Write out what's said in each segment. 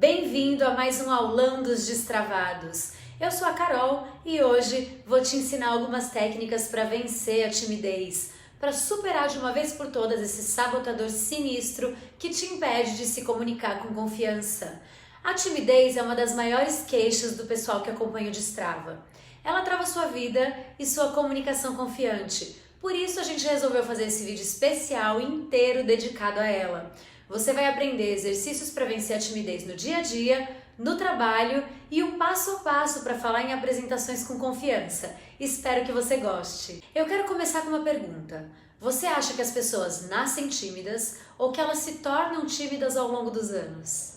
Bem-vindo a mais um aulão dos destravados. Eu sou a Carol e hoje vou te ensinar algumas técnicas para vencer a timidez, para superar de uma vez por todas esse sabotador sinistro que te impede de se comunicar com confiança. A timidez é uma das maiores queixas do pessoal que acompanha o Destrava. Ela trava sua vida e sua comunicação confiante. Por isso a gente resolveu fazer esse vídeo especial inteiro dedicado a ela. Você vai aprender exercícios para vencer a timidez no dia a dia, no trabalho e um passo a passo para falar em apresentações com confiança. Espero que você goste. Eu quero começar com uma pergunta. Você acha que as pessoas nascem tímidas ou que elas se tornam tímidas ao longo dos anos?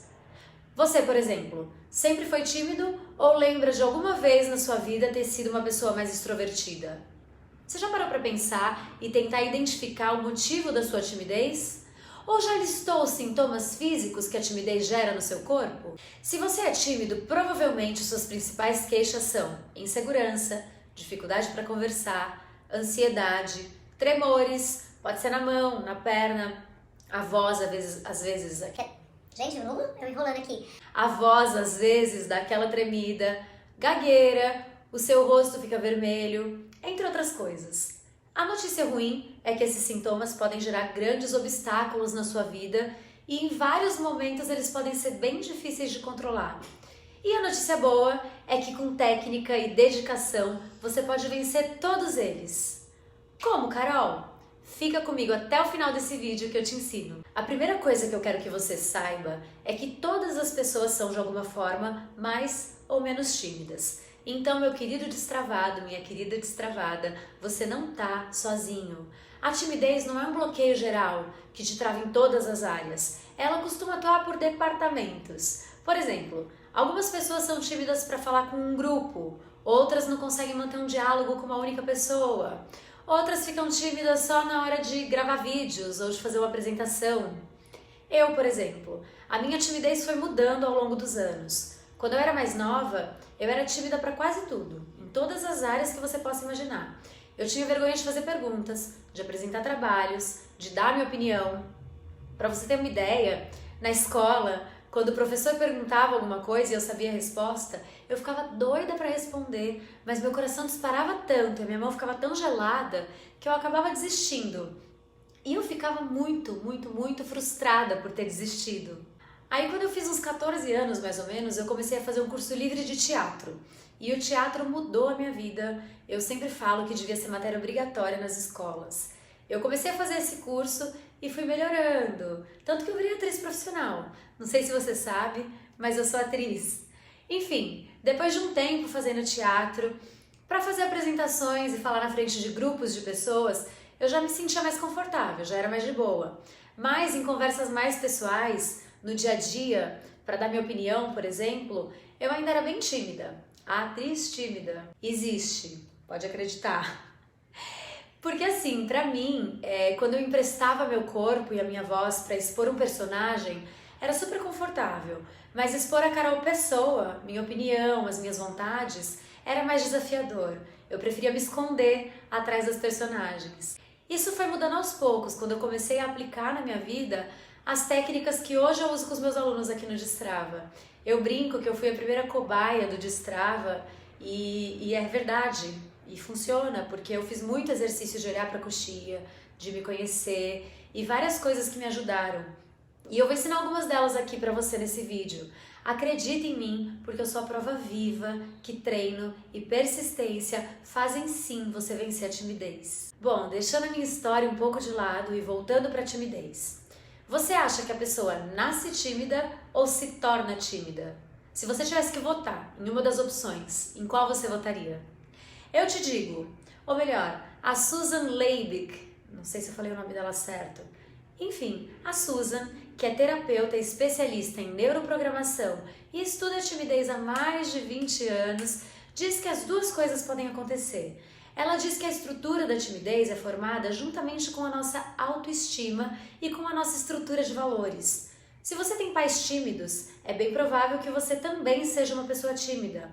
Você, por exemplo, sempre foi tímido ou lembra de alguma vez na sua vida ter sido uma pessoa mais extrovertida? Você já parou para pensar e tentar identificar o motivo da sua timidez? Ou já listou os sintomas físicos que a timidez gera no seu corpo? Se você é tímido, provavelmente suas principais queixas são insegurança, dificuldade para conversar, ansiedade, tremores, pode ser na mão, na perna, a voz às vezes Gente, eu enrolando aqui. a voz às vezes dá aquela tremida, gagueira, o seu rosto fica vermelho, entre outras coisas. A notícia ruim é que esses sintomas podem gerar grandes obstáculos na sua vida e em vários momentos eles podem ser bem difíceis de controlar. E a notícia boa é que com técnica e dedicação você pode vencer todos eles. Como, Carol? Fica comigo até o final desse vídeo que eu te ensino. A primeira coisa que eu quero que você saiba é que todas as pessoas são de alguma forma mais ou menos tímidas. Então, meu querido destravado, minha querida destravada, você não tá sozinho. A timidez não é um bloqueio geral que te trava em todas as áreas. Ela costuma atuar por departamentos. Por exemplo, algumas pessoas são tímidas para falar com um grupo, outras não conseguem manter um diálogo com uma única pessoa, outras ficam tímidas só na hora de gravar vídeos ou de fazer uma apresentação. Eu, por exemplo, a minha timidez foi mudando ao longo dos anos. Quando eu era mais nova, eu era tímida para quase tudo, em todas as áreas que você possa imaginar. Eu tinha vergonha de fazer perguntas, de apresentar trabalhos, de dar minha opinião. Para você ter uma ideia, na escola, quando o professor perguntava alguma coisa e eu sabia a resposta, eu ficava doida para responder, mas meu coração disparava tanto e minha mão ficava tão gelada que eu acabava desistindo. E eu ficava muito frustrada por ter desistido. Aí quando eu fiz uns 14 anos, mais ou menos, eu comecei a fazer um curso livre de teatro. E o teatro mudou a minha vida. Eu sempre falo que devia ser matéria obrigatória nas escolas. Eu comecei a fazer esse curso e fui melhorando. Tanto que eu virei atriz profissional. Não sei se você sabe, mas eu sou atriz. Enfim, depois de um tempo fazendo teatro, para fazer apresentações e falar na frente de grupos de pessoas, eu já me sentia mais confortável, já era mais de boa. Mas em conversas mais pessoais, no dia a dia, para dar minha opinião, por exemplo, eu ainda era bem tímida. A atriz tímida existe, pode acreditar. Porque assim, pra mim, quando eu emprestava meu corpo e a minha voz para expor um personagem, era super confortável. Mas expor a Carol pessoa, minha opinião, as minhas vontades, era mais desafiador. Eu preferia me esconder atrás das personagens. Isso foi mudando aos poucos, quando eu comecei a aplicar na minha vida as técnicas que hoje eu uso com os meus alunos aqui no Destrava. Eu brinco que eu fui a primeira cobaia do Destrava e é verdade, e funciona, porque eu fiz muito exercício de olhar para a coxia, de me conhecer e várias coisas que me ajudaram. E eu vou ensinar algumas delas aqui para você nesse vídeo. Acredite em mim, porque eu sou a prova viva que treino e persistência fazem sim você vencer a timidez. Bom, deixando a minha história um pouco de lado e voltando para a timidez. Você acha que a pessoa nasce tímida ou se torna tímida? Se você tivesse que votar em uma das opções, em qual você votaria? Eu te digo, ou melhor, a Susan Leibig, não sei se eu falei o nome dela certo. Enfim, a Susan, que é terapeuta e especialista em neuroprogramação e estuda a timidez há mais de 20 anos, diz que as duas coisas podem acontecer. Ela diz que a estrutura da timidez é formada juntamente com a nossa autoestima e com a nossa estrutura de valores. Se você tem pais tímidos, é bem provável que você também seja uma pessoa tímida.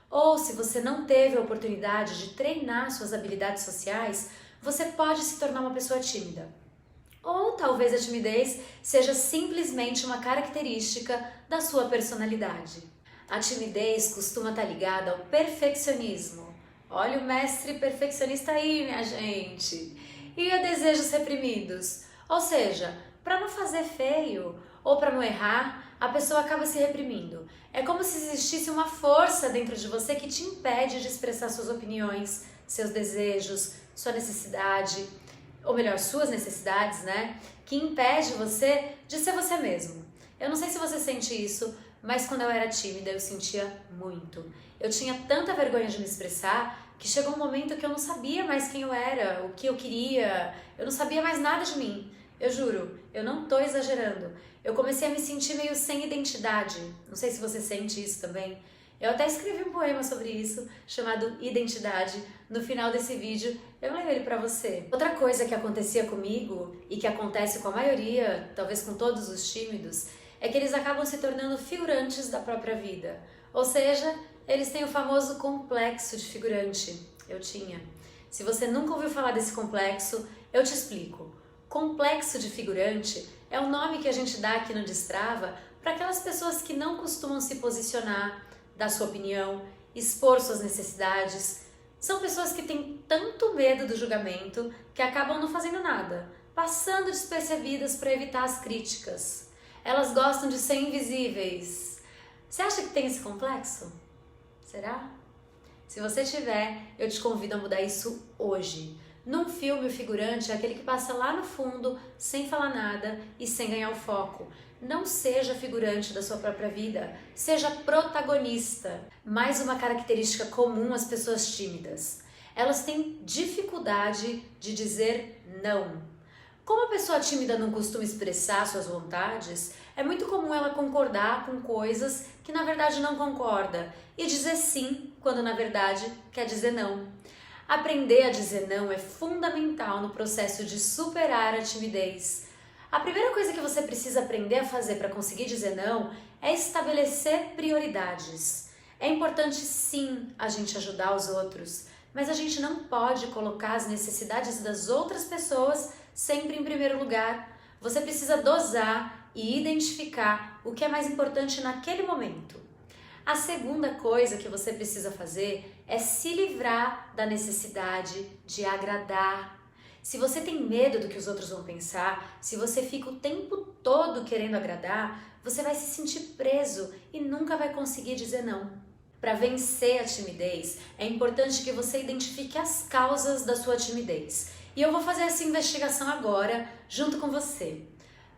Ou se você não teve a oportunidade de treinar suas habilidades sociais, você pode se tornar uma pessoa tímida. Ou talvez a timidez seja simplesmente uma característica da sua personalidade. A timidez costuma estar ligada ao perfeccionismo. Olha o mestre perfeccionista aí, minha gente! E a desejos reprimidos. Ou seja, para não fazer feio ou para não errar, a pessoa acaba se reprimindo. É como se existisse uma força dentro de você que te impede de expressar suas opiniões, seus desejos, sua necessidade, ou melhor, suas necessidades, né? Que impede você de ser você mesmo. Eu não sei se você sente isso, mas quando eu era tímida eu sentia muito. Eu tinha tanta vergonha de me expressar que chegou um momento que eu não sabia mais quem eu era, o que eu queria, eu não sabia mais nada de mim. Eu juro, eu não tô exagerando. Eu comecei a me sentir meio sem identidade. Não sei se você sente isso também. Eu até escrevi um poema sobre isso, chamado Identidade. No final desse vídeo, eu leio ele pra você. Outra coisa que acontecia comigo, e que acontece com a maioria, talvez com todos os tímidos, é que eles acabam se tornando figurantes da própria vida. Ou seja, eles têm o famoso complexo de figurante. Eu tinha. Se você nunca ouviu falar desse complexo, eu te explico. Complexo de figurante é o nome que a gente dá aqui no Destrava para aquelas pessoas que não costumam se posicionar, dar sua opinião, expor suas necessidades. São pessoas que têm tanto medo do julgamento que acabam não fazendo nada, passando despercebidas para evitar as críticas. Elas gostam de ser invisíveis. Você acha que tem esse complexo? Será? Se você tiver, eu te convido a mudar isso hoje. Num filme, o figurante é aquele que passa lá no fundo, sem falar nada e sem ganhar o foco. Não seja figurante da sua própria vida, seja protagonista. Mais uma característica comum às pessoas tímidas. Elas têm dificuldade de dizer não. Como a pessoa tímida não costuma expressar suas vontades, é muito comum ela concordar com coisas que na verdade não concorda e dizer sim quando na verdade quer dizer não. Aprender a dizer não é fundamental no processo de superar a timidez. A primeira coisa que você precisa aprender a fazer para conseguir dizer não é estabelecer prioridades. É importante sim a gente ajudar os outros, mas a gente não pode colocar as necessidades das outras pessoas sempre em primeiro lugar. Você precisa dosar e identificar o que é mais importante naquele momento. A segunda coisa que você precisa fazer é se livrar da necessidade de agradar. Se você tem medo do que os outros vão pensar, se você fica o tempo todo querendo agradar, você vai se sentir preso e nunca vai conseguir dizer não. Para vencer a timidez, é importante que você identifique as causas da sua timidez. E eu vou fazer essa investigação agora, junto com você.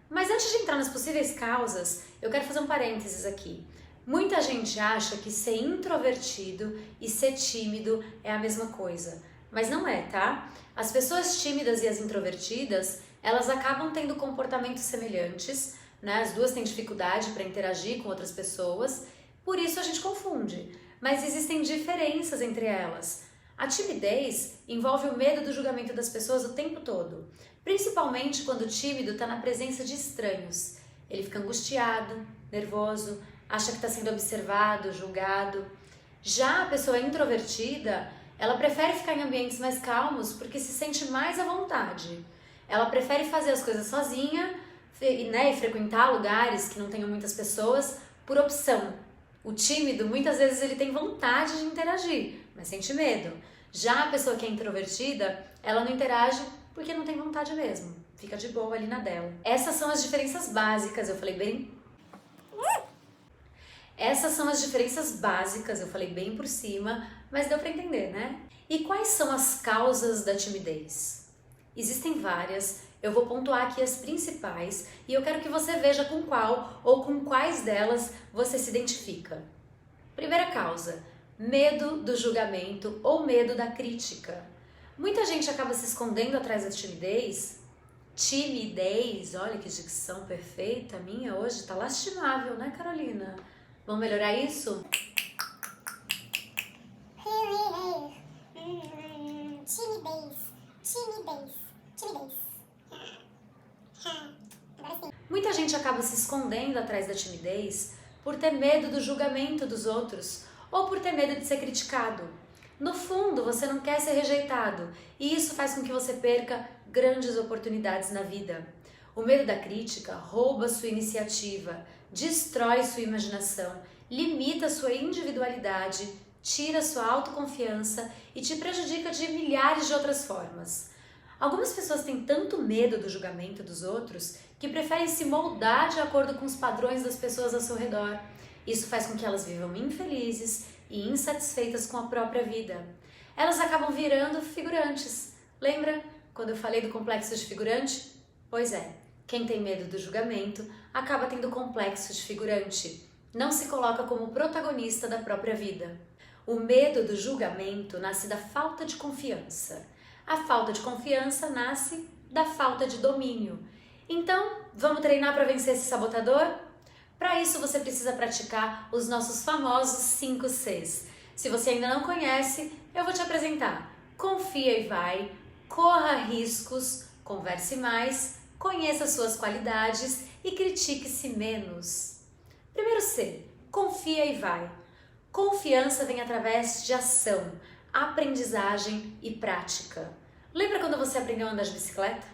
Mas antes de entrar nas possíveis causas, eu quero fazer um parênteses aqui. Muita gente acha que ser introvertido e ser tímido é a mesma coisa, mas não é, tá? As pessoas tímidas e as introvertidas, elas acabam tendo comportamentos semelhantes, né? As duas têm dificuldade para interagir com outras pessoas, por isso a gente confunde, mas existem diferenças entre elas. A timidez envolve o medo do julgamento das pessoas o tempo todo, principalmente quando o tímido está na presença de estranhos. Ele fica angustiado, nervoso, acha que está sendo observado, julgado. Já a pessoa introvertida, ela prefere ficar em ambientes mais calmos porque se sente mais à vontade. Ela prefere fazer as coisas sozinha, né, e frequentar lugares que não tenham muitas pessoas por opção. O tímido, muitas vezes, ele tem vontade de interagir, mas sente medo. Já a pessoa que é introvertida, ela não interage porque não tem vontade mesmo. Fica de boa ali na dela. Essas são as diferenças básicas, eu falei bem... Essas são as diferenças básicas, eu falei bem por cima, mas deu para entender, né? E quais são as causas da timidez? Existem várias, eu vou pontuar aqui as principais e eu quero que você veja com qual ou com quais delas você se identifica. Primeira causa, medo do julgamento ou medo da crítica. Muita gente acaba se escondendo atrás da timidez. Timidez, olha que dicção perfeita, a minha hoje tá lastimável, né, Carolina? Vamos melhorar isso? Timidez. Muita gente acaba se escondendo atrás da timidez por ter medo do julgamento dos outros ou por ter medo de ser criticado. No fundo, você não quer ser rejeitado e isso faz com que você perca grandes oportunidades na vida. O medo da crítica rouba sua iniciativa, destrói sua imaginação, limita sua individualidade, tira sua autoconfiança e te prejudica de milhares de outras formas. Algumas pessoas têm tanto medo do julgamento dos outros que preferem se moldar de acordo com os padrões das pessoas ao seu redor. Isso faz com que elas vivam infelizes e insatisfeitas com a própria vida. Elas acabam virando figurantes. Lembra quando eu falei do complexo de figurante? Pois é, quem tem medo do julgamento acaba tendo complexo de figurante. Não se coloca como protagonista da própria vida. O medo do julgamento nasce da falta de confiança. A falta de confiança nasce da falta de domínio. Então, vamos treinar para vencer esse sabotador? Para isso, você precisa praticar os nossos famosos 5 Cs. Se você ainda não conhece, eu vou te apresentar. Confia e vai, corra riscos, converse mais, conheça suas qualidades e critique-se menos. Primeiro C, confia e vai. Confiança vem através de ação, aprendizagem e prática. Lembra quando você aprendeu a andar de bicicleta?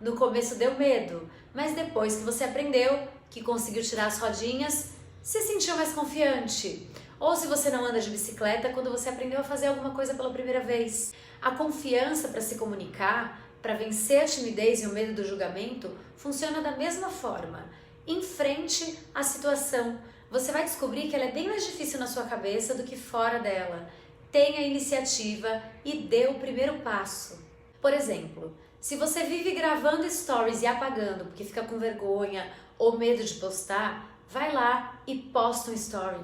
No começo deu medo, mas depois que você aprendeu, que conseguiu tirar as rodinhas, se sentiu mais confiante. Ou se você não anda de bicicleta, quando você aprendeu a fazer alguma coisa pela primeira vez. A confiança para se comunicar, para vencer a timidez e o medo do julgamento, funciona da mesma forma. Enfrente a situação. Você vai descobrir que ela é bem mais difícil na sua cabeça do que fora dela. Tenha iniciativa e dê o primeiro passo. Por exemplo, se você vive gravando stories e apagando porque fica com vergonha ou medo de postar, vai lá e posta um story.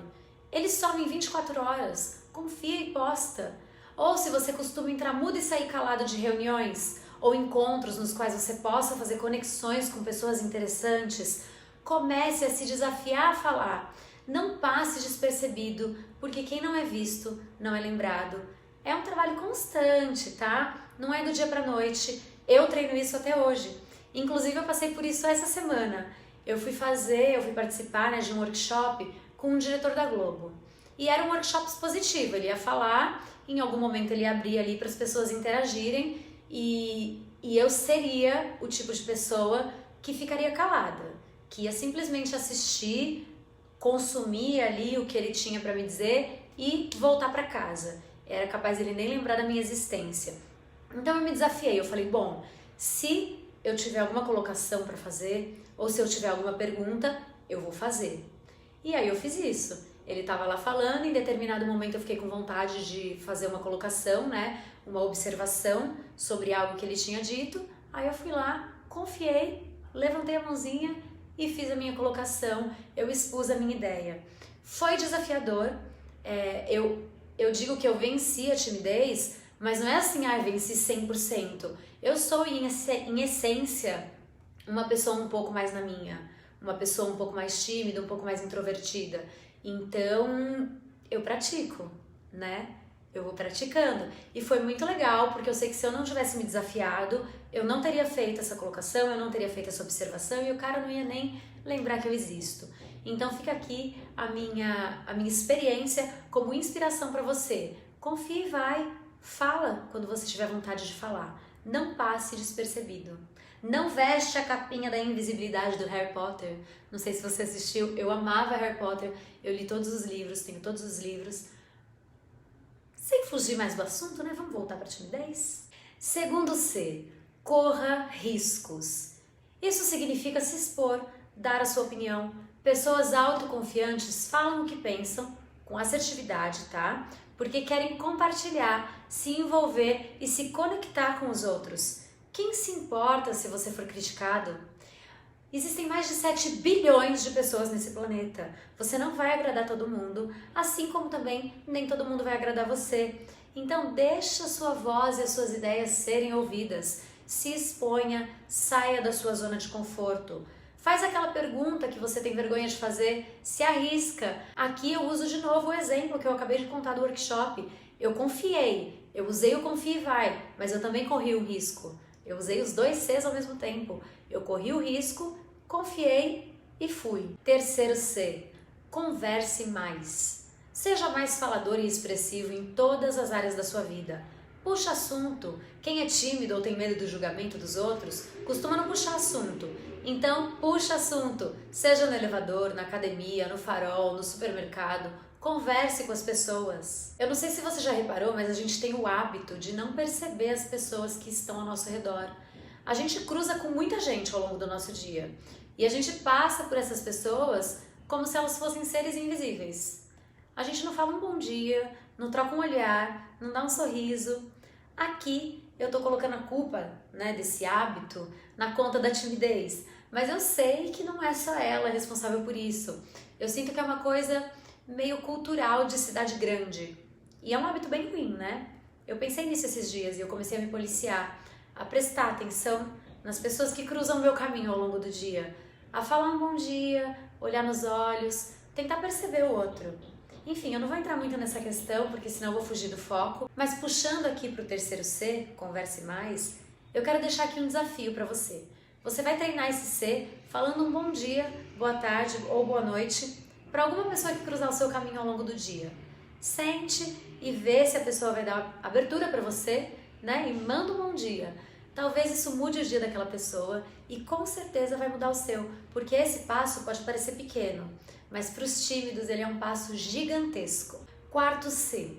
Eles somem em 24 horas. Confia e posta. Ou se você costuma entrar mudo e sair calado de reuniões ou encontros nos quais você possa fazer conexões com pessoas interessantes, comece a se desafiar a falar. Não passe despercebido, porque quem não é visto não é lembrado. É um trabalho constante, tá? Não é do dia pra noite. Eu treino isso até hoje. Inclusive, eu passei por isso essa semana. Eu fui participar, né, de um workshop com um diretor da Globo. E era um workshop expositivo. Ele ia falar, em algum momento ele ia abrir ali para as pessoas interagirem e eu seria o tipo de pessoa que ficaria calada, que ia simplesmente assistir, consumir ali o que ele tinha para me dizer e voltar para casa. Era capaz ele nem lembrar da minha existência. Então eu me desafiei, eu falei, bom, se eu tiver alguma colocação para fazer ou se eu tiver alguma pergunta, eu vou fazer. E aí eu fiz isso. Ele estava lá falando, em determinado momento eu fiquei com vontade de fazer uma colocação, né, uma observação sobre algo que ele tinha dito. Aí eu fui lá, confiei, levantei a mãozinha e fiz a minha colocação, eu expus a minha ideia. Foi desafiador, eu digo que eu venci a timidez, mas não é assim, venci 100%. Eu sou, em essência, uma pessoa um pouco mais na minha, uma pessoa um pouco mais tímida, um pouco mais introvertida. Então, eu pratico, né? Eu vou praticando. E foi muito legal, porque eu sei que se eu não tivesse me desafiado, eu não teria feito essa colocação, eu não teria feito essa observação e o cara não ia nem lembrar que eu existo. Então fica aqui a minha experiência como inspiração para você. Confie e vai. Fala quando você tiver vontade de falar. Não passe despercebido. Não veste a capinha da invisibilidade do Harry Potter. Não sei se você assistiu, eu amava Harry Potter. Eu li todos os livros, tenho todos os livros. Sem fugir mais do assunto, né? Vamos voltar para a timidez? Segundo C, corra riscos. Isso significa se expor, dar a sua opinião. Pessoas autoconfiantes falam o que pensam, com assertividade, tá? Porque querem compartilhar, se envolver e se conectar com os outros. Quem se importa se você for criticado? Existem mais de 7 bilhões de pessoas nesse planeta. Você não vai agradar todo mundo, assim como também nem todo mundo vai agradar você. Então deixa a sua voz e as suas ideias serem ouvidas. Se exponha, saia da sua zona de conforto. Faz aquela pergunta que você tem vergonha de fazer, se arrisca. Aqui eu uso de novo o exemplo que eu acabei de contar do workshop. Eu confiei, eu usei o confia e vai, mas eu também corri o risco. Eu usei os 2 Cs ao mesmo tempo. Eu corri o risco, confiei e fui. Terceiro C, converse mais. Seja mais falador e expressivo em todas as áreas da sua vida. Puxa assunto. Quem é tímido ou tem medo do julgamento dos outros costuma não puxar assunto. Então, puxa assunto. Seja no elevador, na academia, no farol, no supermercado. Converse com as pessoas. Eu não sei se você já reparou, mas a gente tem o hábito de não perceber as pessoas que estão ao nosso redor. A gente cruza com muita gente ao longo do nosso dia. E a gente passa por essas pessoas como se elas fossem seres invisíveis. A gente não fala um bom dia, não troca um olhar, não dá um sorriso. Aqui eu tô colocando a culpa, desse hábito na conta da timidez. Mas eu sei que não é só ela responsável por isso. Eu sinto que é uma coisa meio cultural de cidade grande. E é um hábito bem ruim, né? Eu pensei nisso esses dias e eu comecei a me policiar, a prestar atenção nas pessoas que cruzam o meu caminho ao longo do dia, a falar um bom dia, olhar nos olhos, tentar perceber o outro. Enfim, eu não vou entrar muito nessa questão, porque senão eu vou fugir do foco, mas puxando aqui para o terceiro C, converse mais, eu quero deixar aqui um desafio para você. Você vai treinar esse C falando um bom dia, boa tarde ou boa noite para alguma pessoa que cruzar o seu caminho ao longo do dia. Sente e vê se a pessoa vai dar abertura para você, e manda um bom dia. Talvez isso mude o dia daquela pessoa e com certeza vai mudar o seu, porque esse passo pode parecer pequeno, mas para os tímidos ele é um passo gigantesco. Quarto C,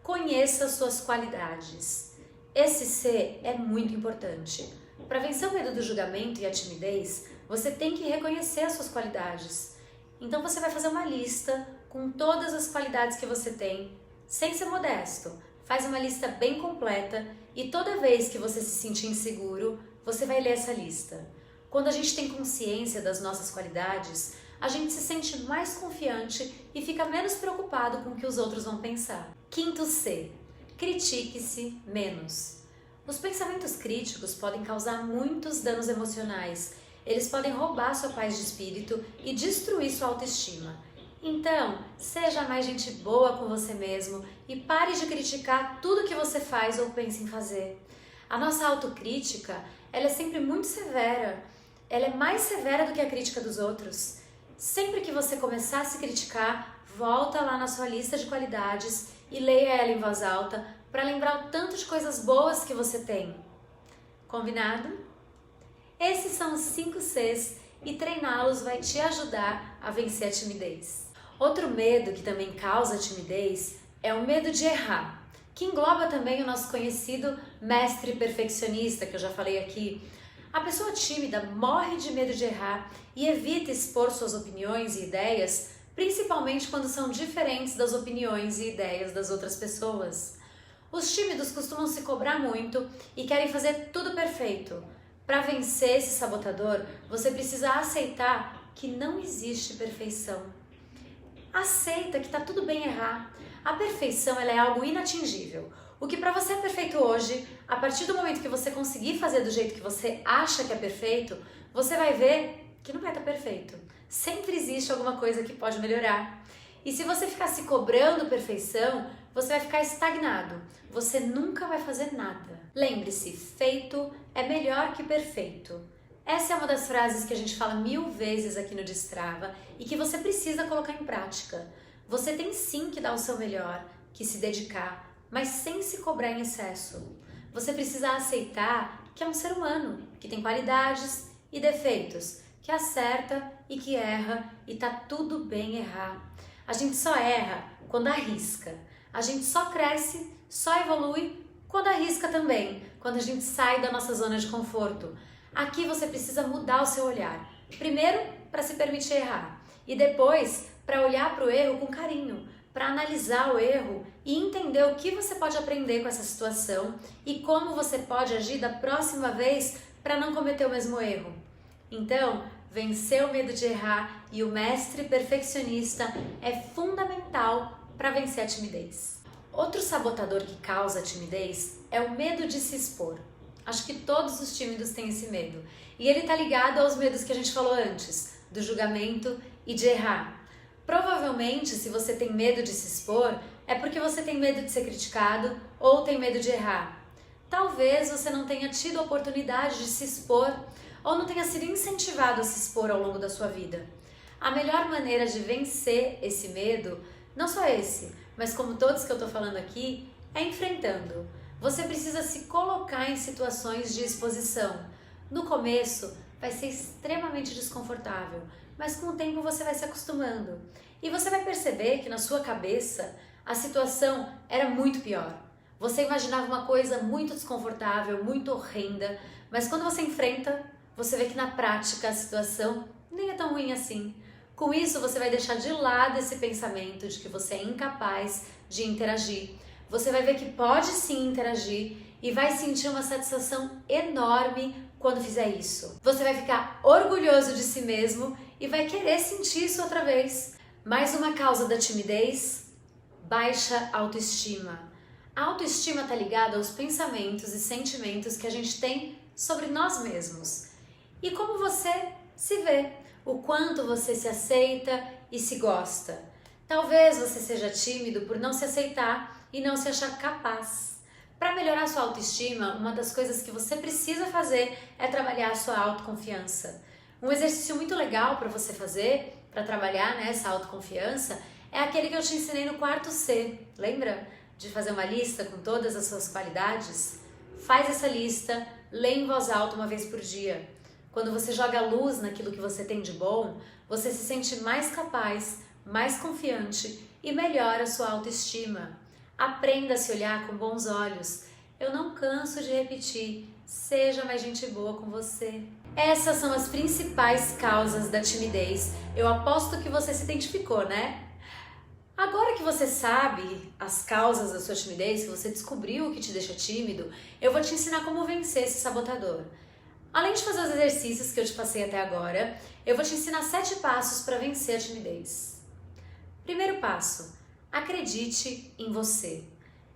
conheça suas qualidades. Esse C é muito importante. Para vencer o medo do julgamento e a timidez, você tem que reconhecer as suas qualidades. Então você vai fazer uma lista com todas as qualidades que você tem, sem ser modesto. Faz uma lista bem completa e toda vez que você se sentir inseguro, você vai ler essa lista. Quando a gente tem consciência das nossas qualidades, a gente se sente mais confiante e fica menos preocupado com o que os outros vão pensar. Quinto C, critique-se menos. Os pensamentos críticos podem causar muitos danos emocionais. Eles podem roubar sua paz de espírito e destruir sua autoestima. Então, seja mais gente boa com você mesmo e pare de criticar tudo que você faz ou pensa em fazer. A nossa autocrítica, ela é sempre muito severa. Ela é mais severa do que a crítica dos outros. Sempre que você começar a se criticar, volta lá na sua lista de qualidades e leia ela em voz alta para lembrar o tanto de coisas boas que você tem. Combinado? Esses são os 5 Cs e treiná-los vai te ajudar a vencer a timidez. Outro medo que também causa timidez é o medo de errar, que engloba também o nosso conhecido mestre perfeccionista, que eu já falei aqui. A pessoa tímida morre de medo de errar e evita expor suas opiniões e ideias, principalmente quando são diferentes das opiniões e ideias das outras pessoas. Os tímidos costumam se cobrar muito e querem fazer tudo perfeito. Para vencer esse sabotador, você precisa aceitar que não existe perfeição. Aceita que está tudo bem errar. A perfeição ela é algo inatingível. O que para você é perfeito hoje, a partir do momento que você conseguir fazer do jeito que você acha que é perfeito, você vai ver que não vai estar perfeito. Sempre existe alguma coisa que pode melhorar. E se você ficar se cobrando perfeição, você vai ficar estagnado. Você nunca vai fazer nada. Lembre-se, feito é melhor que perfeito. Essa é uma das frases que a gente fala 1000 vezes aqui no Destrava e que você precisa colocar em prática. Você tem sim que dar o seu melhor, que se dedicar, mas sem se cobrar em excesso. Você precisa aceitar que é um ser humano, que tem qualidades e defeitos, que acerta e que erra e tá tudo bem errar. A gente só erra quando arrisca. A gente só cresce, só evolui quando arrisca também, quando a gente sai da nossa zona de conforto. Aqui você precisa mudar o seu olhar. Primeiro, para se permitir errar. E depois, para olhar para o erro com carinho, para analisar o erro e entender o que você pode aprender com essa situação e como você pode agir da próxima vez para não cometer o mesmo erro. Então, vencer o medo de errar e o mestre perfeccionista é fundamental para vencer a timidez. Outro sabotador que causa a timidez é o medo de se expor. Acho que todos os tímidos têm esse medo. E ele está ligado aos medos que a gente falou antes, do julgamento e de errar. Provavelmente, se você tem medo de se expor, é porque você tem medo de ser criticado ou tem medo de errar. Talvez você não tenha tido a oportunidade de se expor ou não tenha sido incentivado a se expor ao longo da sua vida. A melhor maneira de vencer esse medo Não só esse, mas como todos que eu tô falando aqui, é enfrentando. Você precisa se colocar em situações de exposição. No começo vai ser extremamente desconfortável, mas com o tempo você vai se acostumando. E você vai perceber que na sua cabeça a situação era muito pior. Você imaginava uma coisa muito desconfortável, muito horrenda, mas quando você enfrenta, você vê que na prática a situação nem é tão ruim assim. Com isso, você vai deixar de lado esse pensamento de que você é incapaz de interagir. Você vai ver que pode sim interagir e vai sentir uma satisfação enorme quando fizer isso. Você vai ficar orgulhoso de si mesmo e vai querer sentir isso outra vez. Mais uma causa da timidez: baixa autoestima. A autoestima está ligada aos pensamentos e sentimentos que a gente tem sobre nós mesmos. E como você se vê, o quanto você se aceita e se gosta. Talvez você seja tímido por não se aceitar e não se achar capaz. Para melhorar sua autoestima, uma das coisas que você precisa fazer é trabalhar a sua autoconfiança. Um exercício muito legal para você fazer, para trabalhar nessa autoconfiança, é aquele que eu te ensinei no quarto C. Lembra de fazer uma lista com todas as suas qualidades? Faz essa lista, lê em voz alta uma vez por dia. Quando você joga luz naquilo que você tem de bom, você se sente mais capaz, mais confiante e melhora a sua autoestima. Aprenda a se olhar com bons olhos. Eu não canso de repetir, seja mais gente boa com você. Essas são as principais causas da timidez. Eu aposto que você se identificou, né? Agora que você sabe as causas da sua timidez, que você descobriu o que te deixa tímido, eu vou te ensinar como vencer esse sabotador. Além de fazer os exercícios que eu te passei até agora, eu vou te ensinar 7 passos para vencer a timidez. Primeiro passo: acredite em você.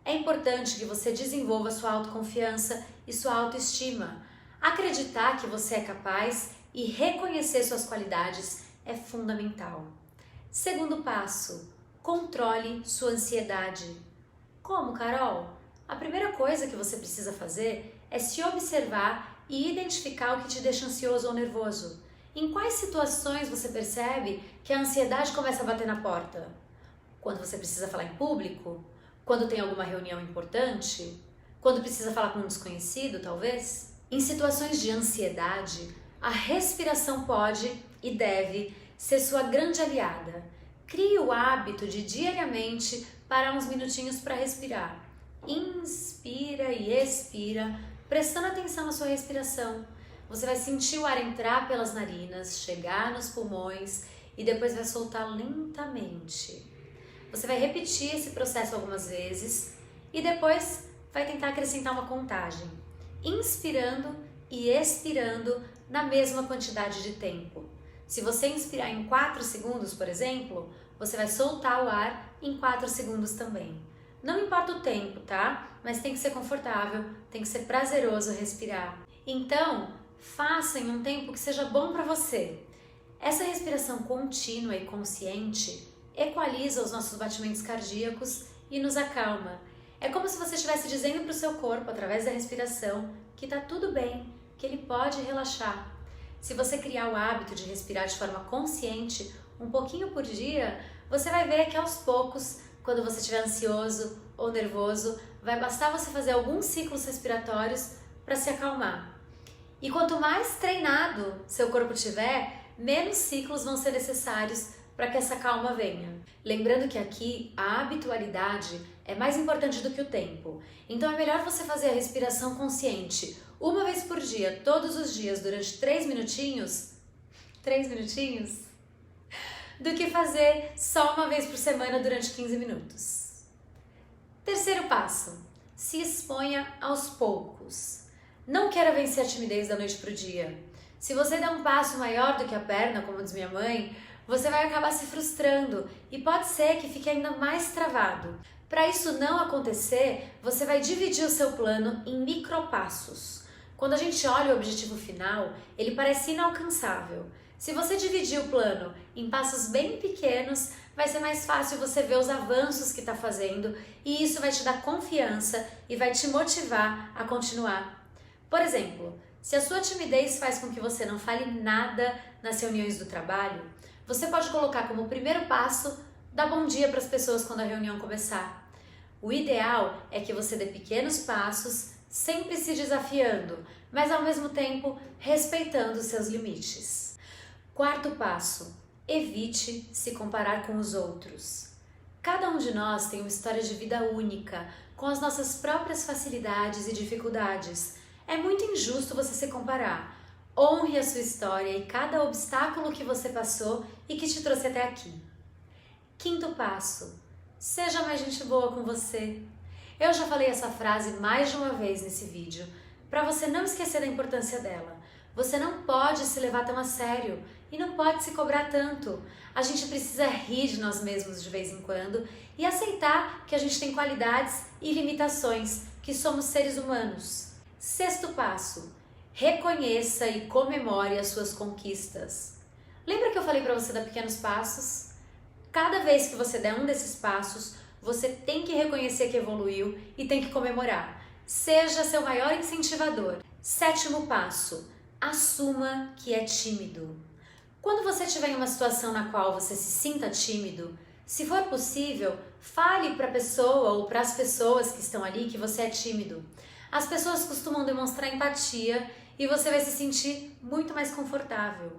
É importante que você desenvolva sua autoconfiança e sua autoestima. Acreditar que você é capaz e reconhecer suas qualidades é fundamental. Segundo passo: controle sua ansiedade. Como, Carol? A primeira coisa que você precisa fazer é se observar e identificar o que te deixa ansioso ou nervoso. Em quais situações você percebe que a ansiedade começa a bater na porta? Quando você precisa falar em público? Quando tem alguma reunião importante? Quando precisa falar com um desconhecido, talvez? Em situações de ansiedade, a respiração pode e deve ser sua grande aliada. Crie o hábito de diariamente parar uns minutinhos para respirar. Inspira e expira, prestando atenção na sua respiração. Você vai sentir o ar entrar pelas narinas, chegar nos pulmões e depois vai soltar lentamente. Você vai repetir esse processo algumas vezes e depois vai tentar acrescentar uma contagem, inspirando e expirando na mesma quantidade de tempo. Se você inspirar em 4 segundos, por exemplo, você vai soltar o ar em 4 segundos também. Não importa o tempo, tá? Mas tem que ser confortável, tem que ser prazeroso respirar. Então, faça em um tempo que seja bom para você. Essa respiração contínua e consciente equaliza os nossos batimentos cardíacos e nos acalma. É como se você estivesse dizendo para o seu corpo, através da respiração, que está tudo bem, que ele pode relaxar. Se você criar o hábito de respirar de forma consciente, um pouquinho por dia, você vai ver que aos poucos, quando você estiver ansioso ou nervoso, vai bastar você fazer alguns ciclos respiratórios para se acalmar. E quanto mais treinado seu corpo tiver, menos ciclos vão ser necessários para que essa calma venha. Lembrando que aqui a habitualidade é mais importante do que o tempo. Então é melhor você fazer a respiração consciente uma vez por dia, todos os dias, durante 3 minutinhos, do que fazer só uma vez por semana durante 15 minutos. Terceiro passo: se exponha aos poucos. Não queira vencer a timidez da noite para o dia. Se você der um passo maior do que a perna, como diz minha mãe, você vai acabar se frustrando e pode ser que fique ainda mais travado. Para isso não acontecer, você vai dividir o seu plano em micropassos. Quando a gente olha o objetivo final, ele parece inalcançável. Se você dividir o plano em passos bem pequenos, vai ser mais fácil você ver os avanços que está fazendo e isso vai te dar confiança e vai te motivar a continuar. Por exemplo, se a sua timidez faz com que você não fale nada nas reuniões do trabalho, você pode colocar como primeiro passo Dá bom dia para as pessoas quando a reunião começar. O ideal é que você dê pequenos passos, sempre se desafiando, mas ao mesmo tempo respeitando os seus limites. Quarto passo: evite se comparar com os outros. Cada um de nós tem uma história de vida única, com as nossas próprias facilidades e dificuldades. É muito injusto você se comparar. Honre a sua história e cada obstáculo que você passou e que te trouxe até aqui. Quinto passo: seja mais gente boa com você. Eu já falei essa frase mais de uma vez nesse vídeo, para você não esquecer da importância dela. Você não pode se levar tão a sério e não pode se cobrar tanto. A gente precisa rir de nós mesmos de vez em quando e aceitar que a gente tem qualidades e limitações, que somos seres humanos. Sexto passo: reconheça e comemore as suas conquistas. Lembra que eu falei para você dar pequenos passos? Cada vez que você der um desses passos, você tem que reconhecer que evoluiu e tem que comemorar. Seja seu maior incentivador. Sétimo passo: assuma que é tímido. Quando você estiver em uma situação na qual você se sinta tímido, se for possível, fale para a pessoa ou para as pessoas que estão ali que você é tímido. As pessoas costumam demonstrar empatia e você vai se sentir muito mais confortável.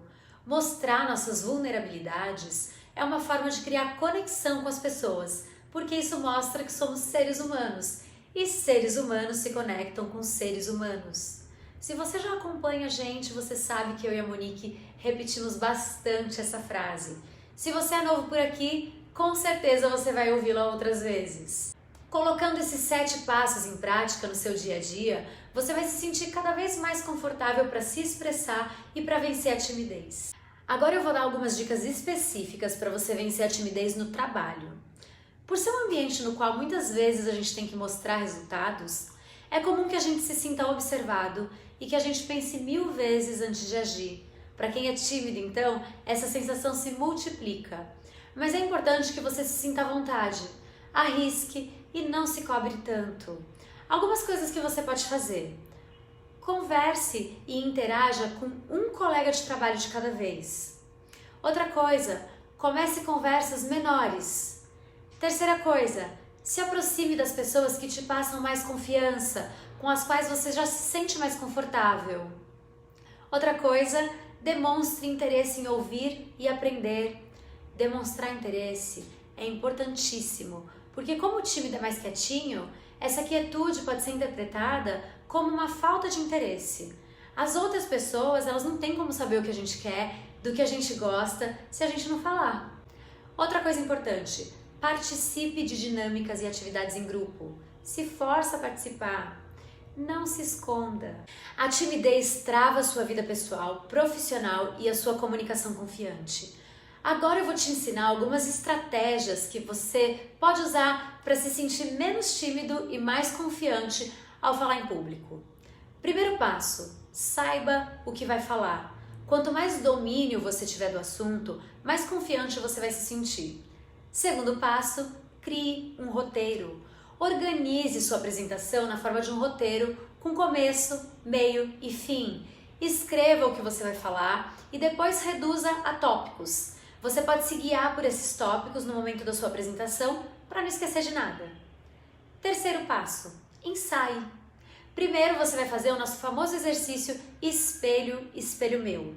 Mostrar nossas vulnerabilidades é uma forma de criar conexão com as pessoas, porque isso mostra que somos seres humanos e seres humanos se conectam com seres humanos. Se você já acompanha a gente, você sabe que eu e a Monique repetimos bastante essa frase. Se você é novo por aqui, com certeza você vai ouvi-la outras vezes. Colocando esses 7 passos em prática no seu dia a dia, você vai se sentir cada vez mais confortável para se expressar e para vencer a timidez. Agora eu vou dar algumas dicas específicas para você vencer a timidez no trabalho. Por ser um ambiente no qual muitas vezes a gente tem que mostrar resultados, é comum que a gente se sinta observado e que a gente pense 1000 vezes antes de agir. Para quem é tímido, então, essa sensação se multiplica. Mas é importante que você se sinta à vontade, arrisque e não se cobre tanto. Algumas coisas que você pode fazer: converse e interaja com um colega de trabalho de cada vez. Outra coisa: comece conversas menores. Terceira coisa: se aproxime das pessoas que te passam mais confiança, com as quais você já se sente mais confortável. Outra coisa: demonstre interesse em ouvir e aprender. Demonstrar interesse é importantíssimo, porque como o tímido é mais quietinho, essa quietude pode ser interpretada como uma falta de interesse. As outras pessoas, elas não têm como saber o que a gente quer, do que a gente gosta, se a gente não falar. Outra coisa importante: participe de dinâmicas e atividades em grupo. Se força a participar. Não se esconda. A timidez trava a sua vida pessoal, profissional e a sua comunicação confiante. Agora eu vou te ensinar algumas estratégias que você pode usar para se sentir menos tímido e mais confiante ao falar em público. Primeiro passo: saiba o que vai falar. Quanto mais domínio você tiver do assunto, mais confiante você vai se sentir. Segundo passo: crie um roteiro. Organize sua apresentação na forma de um roteiro com começo, meio e fim. Escreva o que você vai falar e depois reduza a tópicos. Você pode se guiar por esses tópicos no momento da sua apresentação para não esquecer de nada. Terceiro passo: ensaie. Primeiro você vai fazer o nosso famoso exercício espelho, espelho meu.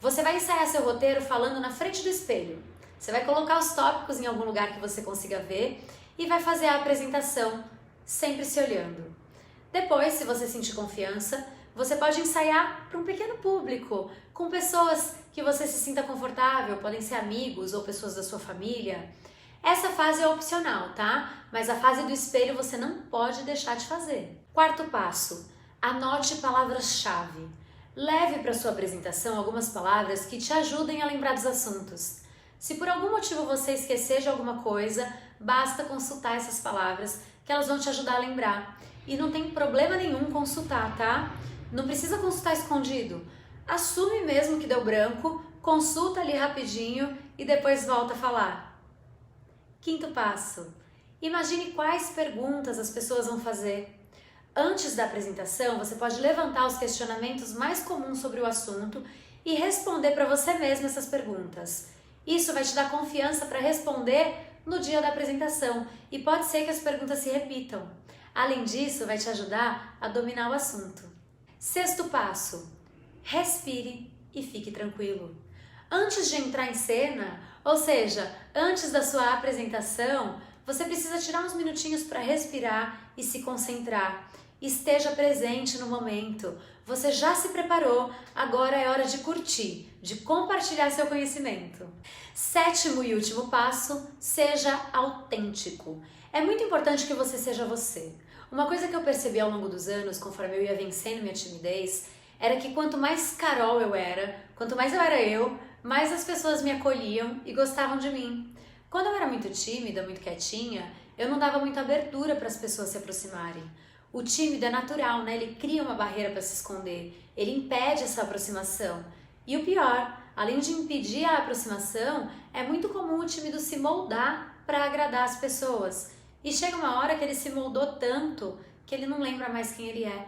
Você vai ensaiar seu roteiro falando na frente do espelho. Você vai colocar os tópicos em algum lugar que você consiga ver e vai fazer a apresentação sempre se olhando. Depois, se você sentir confiança, você pode ensaiar para um pequeno público, com pessoas que você se sinta confortável, podem ser amigos ou pessoas da sua família. Essa fase é opcional, tá? Mas a fase do espelho você não pode deixar de fazer. Quarto passo: anote palavras-chave. Leve para sua apresentação algumas palavras que te ajudem a lembrar dos assuntos. Se por algum motivo você esquecer de alguma coisa, basta consultar essas palavras que elas vão te ajudar a lembrar. E não tem problema nenhum consultar, tá? Não precisa consultar escondido. Assume mesmo que deu branco, consulta ali rapidinho e depois volta a falar. Quinto passo: imagine quais perguntas as pessoas vão fazer. Antes da apresentação, você pode levantar os questionamentos mais comuns sobre o assunto e responder para você mesmo essas perguntas. Isso vai te dar confiança para responder no dia da apresentação e pode ser que as perguntas se repitam. Além disso, vai te ajudar a dominar o assunto. Sexto passo: respire e fique tranquilo. Antes de entrar em cena, ou seja, antes da sua apresentação, você precisa tirar uns minutinhos para respirar e se concentrar. Esteja presente no momento. Você já se preparou, agora é hora de curtir, de compartilhar seu conhecimento. Sétimo e último passo: seja autêntico. É muito importante que você seja você. Uma coisa que eu percebi ao longo dos anos, conforme eu ia vencendo minha timidez, era que quanto mais Carol eu era, quanto mais eu era eu, mais as pessoas me acolhiam e gostavam de mim. Quando eu era muito tímida, muito quietinha, eu não dava muita abertura para as pessoas se aproximarem. O tímido é natural, né? Ele cria uma barreira para se esconder, ele impede essa aproximação. E o pior, além de impedir a aproximação, é muito comum o tímido se moldar para agradar as pessoas. E chega uma hora que ele se moldou tanto que ele não lembra mais quem ele é.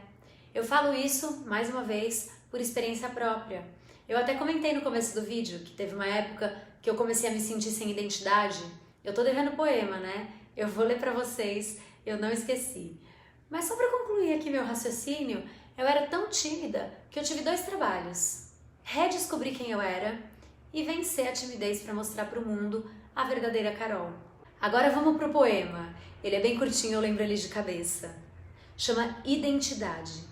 Eu falo isso, mais uma vez, por experiência própria. Eu até comentei no começo do vídeo que teve uma época que eu comecei a me sentir sem identidade. Eu tô devendo poema, né? Eu vou ler pra vocês, eu não esqueci. Mas só pra concluir aqui meu raciocínio, eu era tão tímida que eu tive 2 trabalhos. Redescobrir quem eu era e vencer a timidez para mostrar pro mundo a verdadeira Carol. Agora vamos pro poema. Ele é bem curtinho, eu lembro ele de cabeça. Chama Identidade.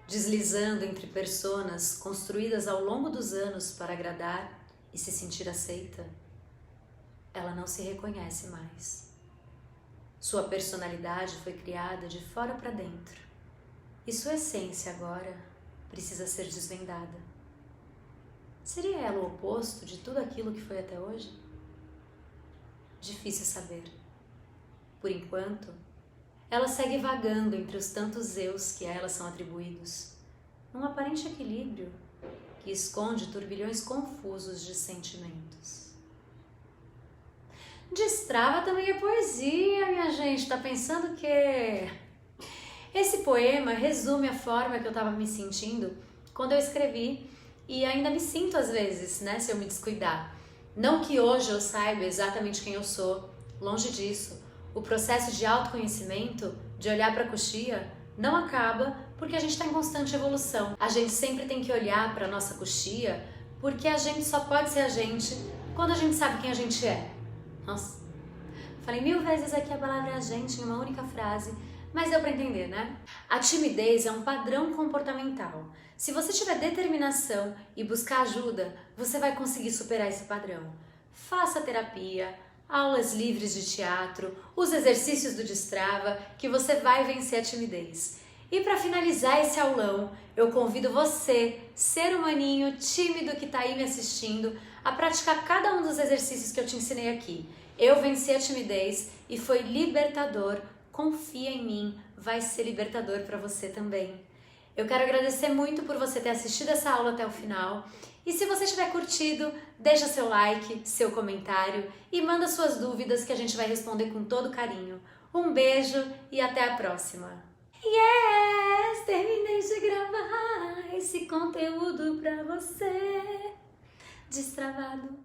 Deslizando entre personas construídas ao longo dos anos para agradar e se sentir aceita, ela não se reconhece mais. Sua personalidade foi criada de fora para dentro e sua essência agora precisa ser desvendada. Seria ela o oposto de tudo aquilo que foi até hoje? Difícil saber. Por enquanto, ela segue vagando entre os tantos eus que a ela são atribuídos, num aparente equilíbrio que esconde turbilhões confusos de sentimentos. Destrava também é poesia, minha gente. Tá pensando que... Esse poema resume a forma que eu estava me sentindo quando eu escrevi e ainda me sinto às vezes, né, se eu me descuidar. Não que hoje eu saiba exatamente quem eu sou, longe disso. O processo de autoconhecimento, de olhar para a coxia, não acaba porque a gente está em constante evolução. A gente sempre tem que olhar para a nossa coxia porque a gente só pode ser a gente quando a gente sabe quem a gente é. Nossa, falei 1000 vezes aqui a palavra a gente em uma única frase, mas deu para entender, né? A timidez é um padrão comportamental. Se você tiver determinação e buscar ajuda, você vai conseguir superar esse padrão. Faça terapia, aulas livres de teatro, os exercícios do Destrava, que você vai vencer a timidez. E para finalizar esse aulão, eu convido você, ser humaninho tímido que está aí me assistindo, a praticar cada um dos exercícios que eu te ensinei aqui. Eu venci a timidez e foi libertador. Confia em mim, vai ser libertador para você também. Eu quero agradecer muito por você ter assistido essa aula até o final. E se você tiver curtido, deixa seu like, seu comentário e manda suas dúvidas que a gente vai responder com todo carinho. Um beijo e até a próxima! Yes! Terminei de gravar esse conteúdo pra você. Destravado.